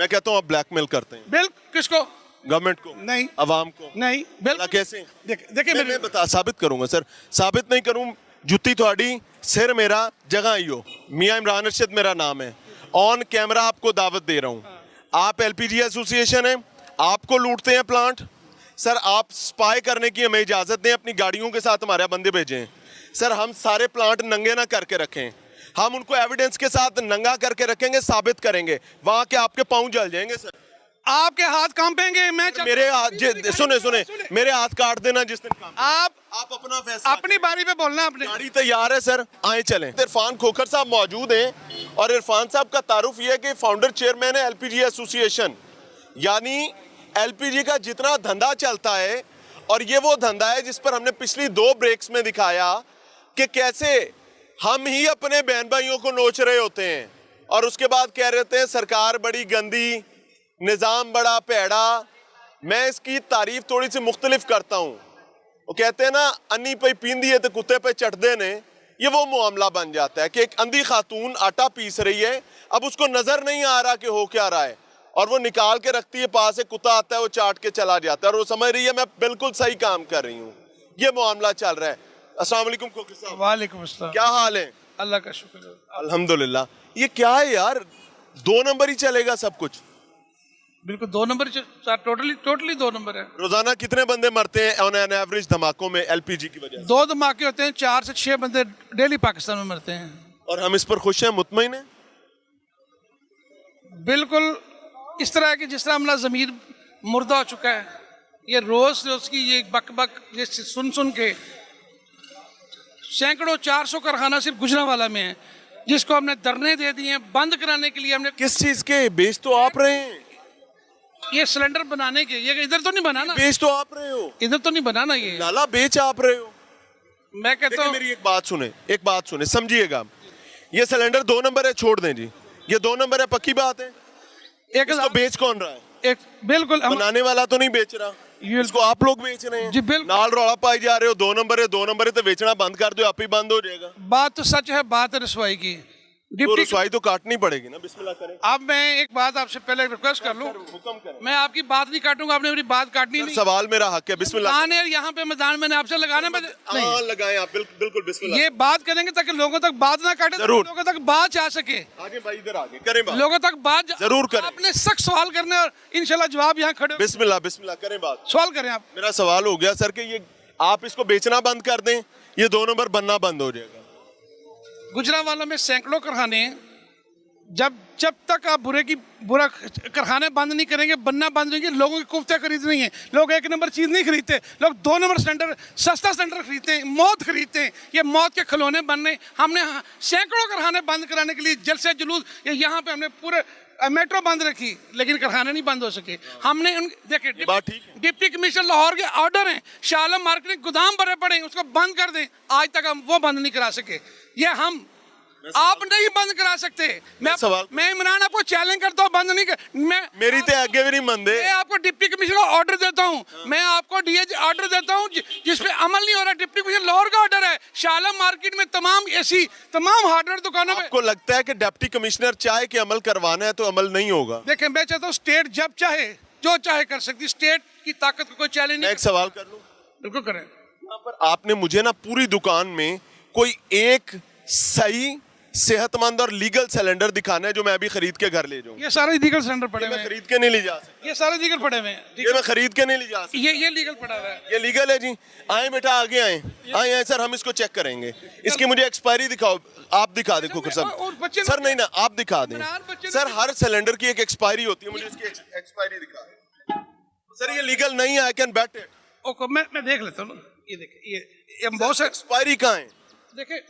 मैं कहता हूँ आप ब्लैकमेल करते हैं। बिल किसको? गवर्नमेंट को नहीं, अवाम को नहीं, बिल्कुल कैसे? देखिए मैं बता साबित करूंगा सर, साबित नहीं करूं जुत्ती थोड़ी सिर मेरा जगह ही हो। मियां इमरान अरशद मेरा नाम है, ऑन कैमरा आपको दावत दे रहा हूं। आप एलपीजी एसोसिएशन है, आपको लूटते हैं प्लांट सर। आप स्पाई करने की हमें इजाजत दें, अपनी गाड़ियों के साथ हमारे बंदे भेजें सर। हम सारे प्लांट नंगे ना करके रखें, हम उनको एविडेंस के साथ नंगा करके रखेंगे, साबित करेंगे, वहां के आपके पांव जल जाएंगे सर। आपके हाथ कांपेंगे। मैं मेरे हाथ सुने मेरे हाथ काट देना जिस दिन काम। आप अपना फैसला, अपनी बारी पे बोलना। अपने गाड़ी तैयार है सर, आए चलें। इरफान खोखर साहब मौजूद हैं और इरफान साहब का तारुफ यह है कि फाउंडर चेयरमैन है एलपीजी एसोसिएशन। यानी एलपीजी का जितना धंधा चलता है, और ये वो धंधा है जिस पर हमने पिछली 2 ब्रेक्स में दिखाया कि कैसे हम ही अपने बहन भाइयों को नोच रहे होते हैं और उसके बाद कह रहे थे सरकार बड़ी गंदी, निज़ाम बड़ा भैड़ा। मैं इसकी तारीफ थोड़ी सी मुख्तलिफ करता हूँ। वो कहते हैं ना, अन्नी पे पींदी है तो कुत्ते पे चढ़दे ने। ये वो मामला बन जाता है कि एक अंधी खातून आटा पीस रही है, अब उसको नजर नहीं आ रहा कि हो क्या रहा है, और वो निकाल के रखती है, पास से कुत्ता आता है, वो चाट के चला जाता है और वो समझ रही है मैं बिल्कुल सही काम कर रही हूँ। ये मामला चल रहा है। अस्सलाम वालेकुम खोखर साहब। वालेकुम अस्सलाम। क्या हाल है? अल्लाह का शुक्र है, अल्हम्दुलिल्लाह। ये क्या है यार, 2 नंबर ही चलेगा सब कुछ? बिल्कुल 2 नंबर, टोटली 2 नंबर है। रोजाना कितने बंदे मरते हैं ऑन एन एवरेज धमाकों में एलपीजी की वजह से? 2 धमाके होते हैं, 4 से 6 बंदे डेली पाकिस्तान में मरते हैं। और हम इस पर खुश हैं, मुतमईन हैं? बिल्कुल इस तरह की जिस तरह हमारा ज़मीर मुर्दा हो चुका है। ये रोज की ये बक बक ये सुन के सैकड़ों 400 कारखाना सिर्फ गुजरांवाला में है, जिसको हमने धरने दे दिए हैं बंद कराने के लिए। हमने किस चीज के? बेच तो आप रहे हैं। ये सिलेंडर बनाने के, ये इधर तो नहीं बनाना, बेच तो आप रहे हो, इधर तो नहीं बनाना ये। लाला बेच आप रहे हो। मैं कहता हूँ मेरी एक बात सुने समझिएगा। ये सिलेंडर 2 नंबर है, छोड़ दें जी, ये 2 नंबर है, पक्की बात है। इसको बेच कौन रहा है? एक बिल्कुल बनाने वाला तो नहीं बेच रहा, इसको आप लोग बेच रहे हैं जी। बिल्कुल नाल रौला पाई जा रहे हो। 2 नंबर है, 2 नंबर है, तो बेचना बंद कर दो, आप ही बंद हो जाएगा। बात तो सच है, बात है रसवाई की। तो रसवाई तो काटनी पड़ेगी ना। बिस्मिल्लाह करें। अब मैं एक बात आपसे पहले रिक्वेस्ट कर लूं, हुक्म करें। मैं आपकी बात नहीं काटूंगा, आपने मेरी बात काटनी नहीं। सवाल मेरा हक है। बिस्मिल्लाह। यहाँ पे मैदान मैंने आपसे लगाना नहीं लगाएं आप, बिल्कुल बिस्मिल्लाह। ये बात करेंगे ताकि लोगों तक बात ना काटे, जरूर लोगों तक बात जा सके। आगे भाई, इधर आगे करें बात, लोगों तक बात जरूर करें। आपने सख्त सवाल करने और इंशाल्लाह जवाब यहाँ खड़े। बिस्मिल्लाह करें बात, सवाल करें आप। मेरा सवाल हो गया सर कि ये आप इसको बेचना बंद कर दें, ये 2 नंबर बनना बंद हो जाएगा। गुजरांवाला में सैकड़ों कारखाने, जब तक आप बुरा कारखाने बंद नहीं करेंगे, बनना बंद होंगे। लोगों की कुफ्ते खरीदनी है, लोग 1 नंबर चीज नहीं खरीदते, लोग 2 नंबर सिलेंडर, सस्ता सिलेंडर खरीदते हैं, मौत खरीदते हैं। ये मौत के खिलौने बनने, हमने सैकड़ों कारखाने बंद कराने के लिए जलसे जुलूस, यहाँ पे हमने पूरे मेट्रो बंद रखी, लेकिन कारखाने नहीं बंद हो सके। हमने देखिए डिप्टी कमिश्नर लाहौर के ऑर्डर हैं, शालम मार्केट में गोदाम भरे पड़े हैं, उसको बंद कर दें। आज तक हम वो बंद नहीं करा सके। ये आप नहीं बंद करा सकते। मैं इमरान आपको चैलेंज करता हूँ, बंद नहीं कर। मेरी तो आगे भी नहीं मंदे। मैं आपको डिप्टी कमिश्नर का ऑर्डर देता हूँ, मैं आपको डीएच ऑर्डर देता हूँ जिसपे अमल नहीं हो रहा। डिप्टी कमिश्नर लाहौर का ऑर्डर है, शालम मार्केट में तमाम एसी, तमाम हार्डवेयर दुकानों में। आपको लगता है कि डिप्टी कमिश्नर चाहे कि अमल करवाना है तो अमल नहीं होगा? देखिए, मैं चाहता हूँ स्टेट जब चाहे जो चाहे कर सकती, स्टेट की ताकत को कोई चैलेंज नहीं। एक सवाल कर लूं? बिल्कुल करें। यहाँ पर आपने मुझे ना पूरी दुकान में कोई एक सही सेहतमंद और लीगल सिलेंडर दिखाना है जो मैं अभी खरीद के घर ले जाऊं। ये सारे लीगल सिलेंडर पड़े हुए हैं, खरीद के नहीं ले जा सकता। ये सारे लीगल पड़े हुए हैं, ये मैं खरीद के नहीं ले जा सकता। ये लीगल पड़ा हुआ है, ये लीगल है जी। आए बेटा, आगे आए सर, हम इसको चेक करेंगे। इसकी मुझे एक्सपायरी दिखाओ, आप दिखा दे खोखर साहब। सर नहीं ना, आप दिखा दें सर। हर सिलेंडर की एक एक्सपायरी होती है, मुझे इसकी एक्सपायरी दिखा दें सर। ये लीगल नहीं है, I can bet it. Okay, मैं देख लेता हूँ। ये देखिए, ये बहुत से एक्सपायरी कहाँ है? देखिए,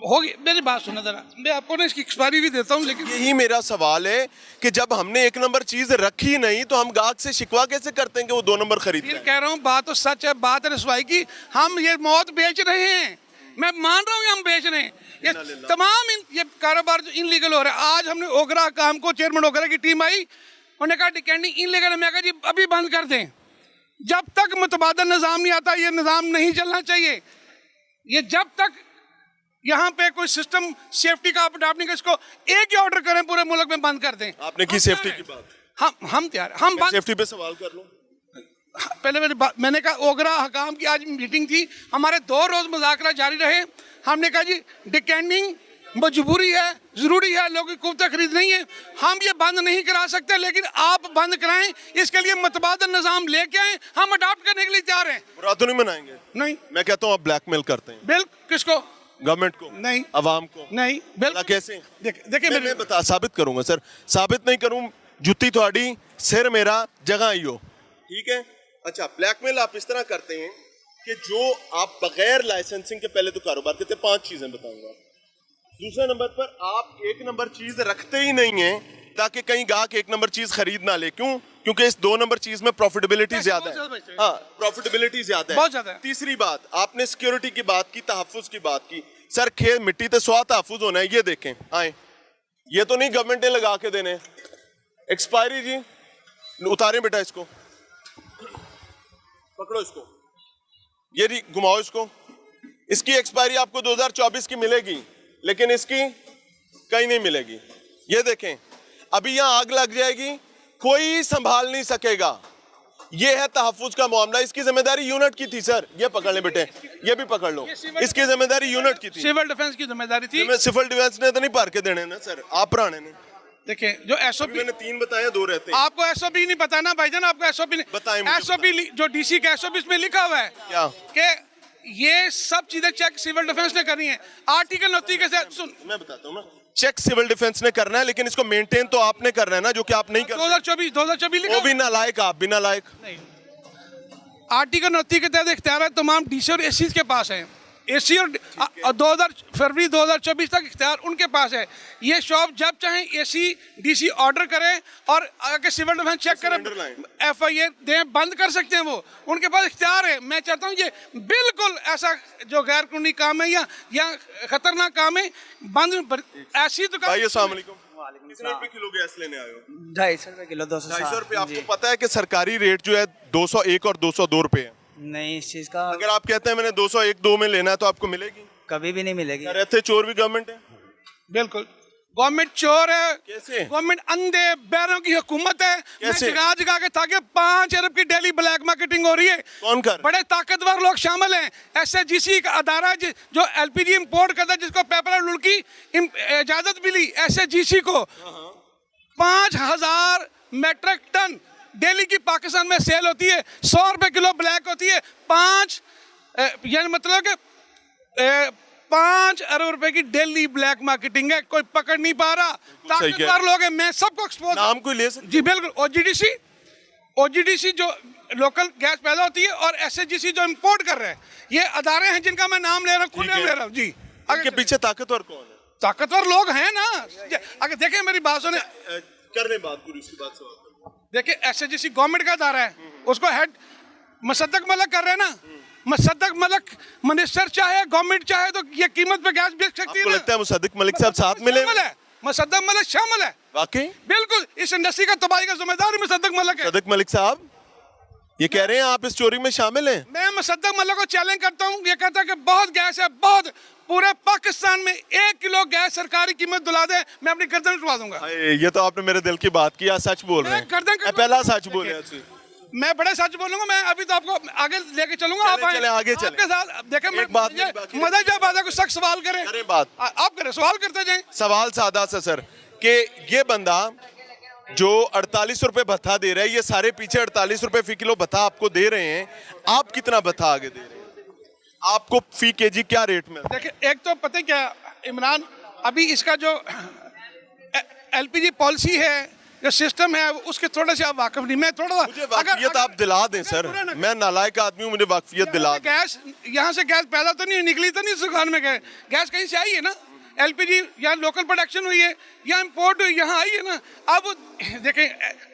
होगी, मेरी बात सुना जरा, मैं आपको ना इसकी एक्सपायरी भी देता हूँ। लेकिन यही मेरा सवाल है कि जब हमने 1 नंबर चीज रखी नहीं तो हम गाहक से शिकवा कैसे करते हैं कि वो 2 नंबर खरीद? फिर कह रहा हूँ, बात तो सच है, बात है रसवाई की। हम ये मौत बेच रहे हैं, मैं मान रहा हूँ हम बेच रहे हैं। ये तमाम ये कारोबार जो इनलीगल हो रहा है। आज हमने ओगरा काम को, चेयरमैन ओगरा की टीम आई, उन्होंने कहा डिकेंडिंग इनलीगल है। मैं कहा जी अभी बंद कर दें, जब तक मुतबादल निज़ाम नहीं आता ये निज़ाम नहीं चलना चाहिए। ये जब तक यहाँ पे कोई सिस्टम सेफ्टी का आप अडॉप्ट नहीं कर, इसको एक ही ऑर्डर करें, पूरे मुल्क में बंद कर दें। आपने की सेफ्टी की बात? हम तैयार हैं, हम मैं बंद। सेफ्टी पे सवाल कर लूं। पहले मैंने कहा ओगरा हकाम की आज मीटिंग थी, हमारे 2 रोज मुज़ाकरा जारी रहे। हमने कहा जी डिकेंडिंग मजबूरी है, जरूरी है, लोगों की कुव्वतें खरीद नहीं है, हम ये बंद नहीं करा सकते, लेकिन आप बंद कराएं, इसके लिए मुतबादल निज़ाम लेके आए, हम अडॉप्ट करने के लिए तैयार हैं। बुरा तो नहीं मनाएंगे? नहीं। मैं कहता हूँ आप ब्लैकमेल करते हैं। बिल किसको? गवर्नमेंट को? नहीं। अवाम को? नहीं। बिल कैसे? देखिए मैं बता साबित करूंगा सर, साबित नहीं करूं जुत्ती थोड़ी सिर मेरा जगह ही हो, ठीक है? अच्छा, ब्लैकमेल आप इस तरह करते हैं कि जो आप बगैर लाइसेंसिंग के पहले तो कारोबार करते हैं। 5 चीजें बताऊंगा। दूसरे नंबर पर आप 1 नंबर चीज रखते ही नहीं है ताकि कहीं गाहक 1 नंबर चीज खरीद ना ले। क्यों? क्योंकि इस 2 नंबर चीज में प्रॉफिटेबिलिटी ज्यादा है। हाँ, प्रॉफिटेबिलिटी ज्यादा है, बहुत ज्यादा है। तीसरी बात, आपने सिक्योरिटी की बात की, तहफ्फुज की बात की। सर खेत मिट्टी तो स्वाद तहफ्फुज होना है, ये देखें आए, ये तो नहीं गवर्नमेंट ने लगा के देने। एक्सपायरी जी उतारें बेटा, इसको पकड़ो, इसको ये घुमाओ, इसको। इसकी एक्सपायरी आपको 2024 की मिलेगी, लेकिन इसकी कहीं नहीं मिलेगी। ये देखें, अभी यहां आग लग जाएगी, कोई संभाल नहीं सकेगा। ये है तहफ्फुज का मामला, इसकी जिम्मेदारी यूनिट की थी सर। ये पकड़ ले बेटे, ये भी पकड़ लो, इसकी जिम्मेदारी यूनिट की थी, सिविल डिफेंस की जिम्मेदारी थी। सिविल डिफेंस ने तो नहीं भर के देने ना सर, आप पुराने ने। देखिए जो एसओपी मैंने 3 बताए, 2 रहते हैं। आपको एसओपी नहीं पता ना भाईजान, आपको एसओपी बताएं मुझे, एसओपी जो डीसी का एसओपी में लिखा हुआ है क्या कि ये सब चीजें चेक सिविल डिफेंस ने करनी है। आर्टिकल 29 के साथ सुन, मैं बताता हूँ ना, चेक सिविल डिफेंस ने करना है, लेकिन इसको मेंटेन तो आपने करना है ना, जो कि आप नहीं कर। 2024 लिखा वो भी नालायक, आप भी नालायक। नहीं। आर्टिकल 29 के तहत इख्तियार तमाम डीसी और एसी के पास है। एसी और फरवरी 2024 तक इख्तियार उनके पास है। ये शॉप जब चाहें एसी डीसी ऑर्डर करें और आगे सिविल डिफेंस चेक करें, एफआईआर दें, बंद कर सकते हैं, वो उनके पास इख्तियार है। मैं चाहता हूँ ये बिल्कुल ऐसा जो गैर कानूनी काम है या खतरनाक काम है, बंद। ऐसी दुकान। भाई अस्सलाम वालेकुम, कितने रुपए किलो गैस लेने आए हो? 250 रुपए किलो, 250 रुपए। आपको पता है कि सरकारी रेट जो है 201 और 202 रुपए है? नहीं, इस चीज का अगर आप कहते हैं मैंने 201-2 में लेना है तो आपको मिलेगी? कभी भी नहीं मिलेगी। रहते चोर भी गवर्नमेंट है। बिल्कुल, गवर्नमेंट चोर है। कैसे? गवर्नमेंट अंधे बैरों की हुकूमत है। कैसे? जगह जगह के ताकि 5 अरब की डेली ब्लैक मार्केटिंग हो रही है। कौन कर? बड़े ताकतवर लोग शामिल हैं। एसएचजीसी का अदारा जो एलपीजी इंपोर्ट करता है, जिसको पेपर लुल की इजाजत मिली एसएचजीसी को, 5000 मेट्रिक टन डेली की पाकिस्तान में सेल होती है। 100 रुपए किलो ब्लैक होती है। 5 यानी मतलब कि 5 अरब रुपए की डेली ब्लैक मार्केटिंग है। कोई पकड़ नहीं पा रहा, ताकतवर लोग हैं। मैं सबको एक्सपोज, नाम कोई ले सकते? जी बिल्कुल। ओजीडीसी जो लोकल गैस पैदा होती है और एसएचजीसी जो इंपोर्ट कर रहे हैं, ये अदारे हैं जिनका मैं नाम ले रहा हूँ, खुद नाम ले रहा हूँ जी। इनके पीछे ताकतवर कौन है? ताकतवर लोग हैं ना। अगर देखें मेरी बात सुने, करने बात पूरी, उसकी बात सवाल। देखिए एसएचजीसी गवर्नमेंट का अदारा है, उसको हेड मुसद्दक मलिक कर रहे हैं ना। मुसद्दक मलिक मिनिस्टर चाहे, गवर्नमेंट चाहे तो ये कीमत पे गैस बेच सकती है आपको ना। लगता है मुसद्दक मलिक साहब साथ मिले? मुसद्दक मलिक शामिल है। वाकई? बिल्कुल, इस इंडस्ट्री का तबाही का जिम्मेदार मुसद्दक मलिक है। मुसद्दक मलिक साहब ये कह रहे हैं आप इस चोरी में शामिल हैं? मैं मुसद्दक मलिक को चैलेंज करता हूँ। ये कहता है कि बहुत गैस है, बहुत, पूरे पाकिस्तान में 1 किलो गैस सरकारी कीमत दिला दे, मैं अपनी गर्दन उठवा दूंगा। ये तो आपने मेरे दिल की बात की, आज सच बोल रहे हैं। पहला सच बोल रहे हैं। मैं बड़े सच बोलूंगा। मैं अभी तो आपको आगे लेके चलूंगा। आप चले आगे चले। आपके साथ देखें, मैं बात मजा जब आता कुछ सख्त सवाल करें। बात आप करें, सवाल करते जाएं। सवाल सादा सा सर, कि ये बंदा जो 48 रुपए भत्ता दे रहा है, ये सारे पीछे 48 रुपए फी किलो भत्ता आपको दे रहे हैं, आप कितना भत्ता आगे दे रहे हैं? आपको फी केजी क्या रेट में? देखिए, एक तो पता है क्या इमरान, अभी इसका जो एलपीजी पॉलिसी है, जो सिस्टम है, उसके थोड़े से आप वाकिफ नहीं। मैं थोड़ा मुझे वाकफियत आप दिला दें सर, मैं नालायक आदमी हूँ, मुझे वाकफियत दिला दें। गैस यहाँ से गैस पैदा तो नहीं निकली, तो नहीं इस दुकान में गए, गैस कहीं से आई है ना। एलपीजी यहाँ लोकल प्रोडक्शन हुई है या इंपोर्ट हुई, यहाँ आई है ना। अब देखें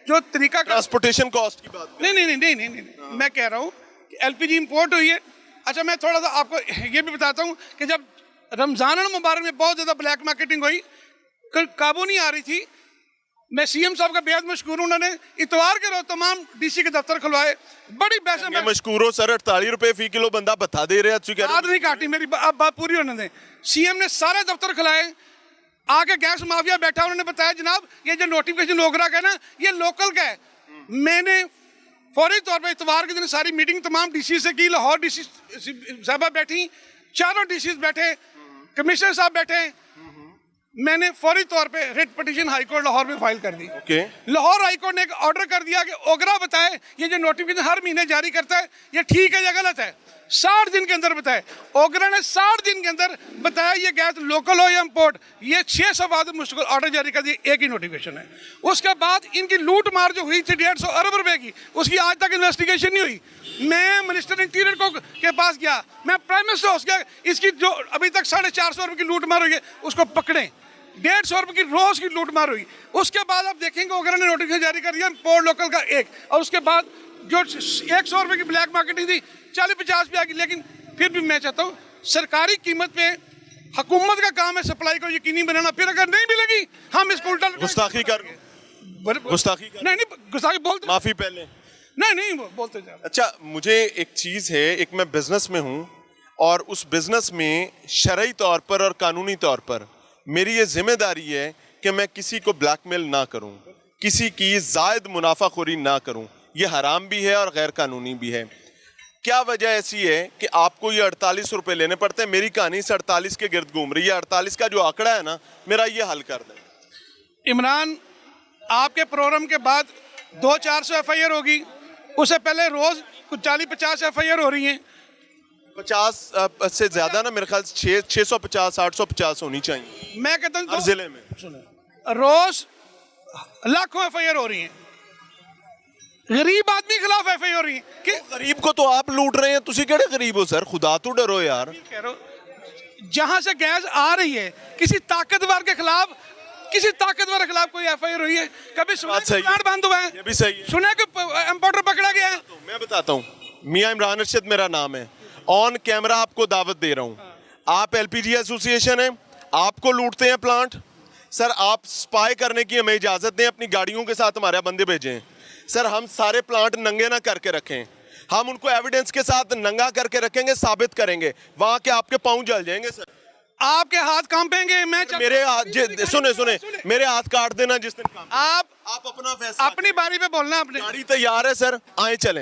जो तरीका, ट्रांसपोर्टेशन कॉस्ट की बात नहीं, मैं कह रहा हूँ कि एलपीजी इंपोर्ट हुई है। अच्छा, मैं थोड़ा सा आपको ये भी बताता हूँ कि जब रमजान मुबारक में बहुत ज़्यादा ब्लैक मार्केटिंग हुई, काबू नहीं आ रही थी। मैं सीएम साहब का बेहद मशहूर हूँ, उन्होंने इतवार के रोज तमाम डीसी के दफ्तर खुलवाए, बड़ी बहस में। मशहूर हो सर, 48 रुपए फी किलो बंदा बता दे रहे हैं। बात नहीं काटी मेरी, अब बात पूरी होने दें। सीएम ने सारे दफ्तर खुलाए, आके गैस माफिया बैठा, उन्होंने बताया जनाब ये जो नोटिफिकेशन ओगरा का है ना, ये लोकल का है। मैंने फौरी तौर पर इतवार के दिन सारी मीटिंग तमाम डीसी से की, लाहौर डीसी साहबा बैठी, चारों डीसी बैठे, कमिश्नर साहब बैठे। मैंने फौरी तौर पे writ petition high court Lahore में फाइल कर दी। लाहौर हाई कोर्ट ने एक ऑर्डर कर दिया कि ओगरा बताए ये जो नोटिफिकेशन हर महीने जारी करता है ये ठीक है या गलत है। 60 दिन के अंदर बताए। ओगरा ने 60 दिन के अंदर बताया ये गैस लोकल हो या इम्पोर्ट। ये 6 सवाल मुश्किल ऑर्डर जारी कर दिए, एक ही नोटिफिकेशन है। उसके बाद इनकी लूट मार जो हुई थी 150 अरब रुपए की, उसकी आज तक इन्वेस्टिगेशन नहीं हुई। मैं मिनिस्टर इंटीरियर को के पास गया, मैं प्राइम मिनिस्टर हाउस गया, इसकी जो अभी तक 450 रुपए की लूट मार हुई है उसको पकड़ें। 150 रुपए की रोज की लूट मार हुई। उसके बाद आप देखेंगे ओगरा ने नोटिफिकेशन जारी कर दिया इम्पोर्ट लोकल का एक, और उसके बाद जो 100 रुपए की ब्लैक मार्केटिंग थी 40-50 पे आ गई। लेकिन फिर भी मैं चाहता हूँ सरकारी कीमत पे हुकूमत का काम है सप्लाई को यकीनी बनाना। फिर अगर नहीं मिलेगी हम इसको उल्टा गुस्ताखी कर गुस्ताखी कर नहीं गुस्ताखी बोलते माफी पहले नहीं बोलते जा। अच्छा, मुझे एक चीज है, एक मैं बिजनेस में हूँ और उस बिजनेस में शरई तौर पर और कानूनी तौर पर मेरी ये जिम्मेदारी है कि मैं किसी को ब्लैकमेल ना करूं, किसी की जायद मुनाफाखोरी ना करूं। ये हराम भी है और गैर कानूनी भी है। क्या वजह ऐसी है कि आपको ये 48 रुपए लेने पड़ते हैं? मेरी कहानी इस 48 के गिर्द घूम रही है। 48 का जो आंकड़ा है ना, मेरा ये हल कर दें। इमरान, आपके प्रोग्राम के बाद 200-400 FIR होगी, उससे पहले रोज कुछ 40-50 FIR हो रही हैं। 50 से ज्यादा ना, मेरे ख्याल से 650 850 होनी चाहिए मैं कहता हूँ हर जिले में। रोज लाखों FIR हो रही हैं, गरीब आदमी के खिलाफ FIR हो रही है कि गरीब को तो आप लूट रहे हैं। तुसी केड़े गरीब हो सर? खुदा तो डरो यार। कह रहा हूं, जहां से गैस आ रही है किसी ताकतवर के खिलाफ कोई FIR हुई है? कभी सुना बात सही है। प्लांट बंद हुआ है? ये भी सही है। सुना कि इंपोर्टर पकड़ा गया है? तो मैं बताता हूँ, मियां इमरान अर्शद मेरा नाम है। ऑन कैमरा आपको दावत दे रहा हूँ। आप LPG एसोसिएशन है, आपको लूटते हैं प्लांट। सर आप स्पाई करने की हमें इजाजत दें, अपनी गाड़ियों के साथ हमारे बंदे भेजें। सर हम सारे प्लांट नंगे ना करके रखें, हम उनको एविडेंस के साथ नंगा करके रखेंगे, साबित करेंगे। वहां के आपके पांव जल जाएंगे सर, आपके हाथ कांपेंगे। मैं मेरे हाथ सुने मेरे हाथ काट देना जिस दिन काम। आप अपना फैसला, अपनी बारी पे बोलना। अपने गाड़ी तैयार है सर, आए चलें।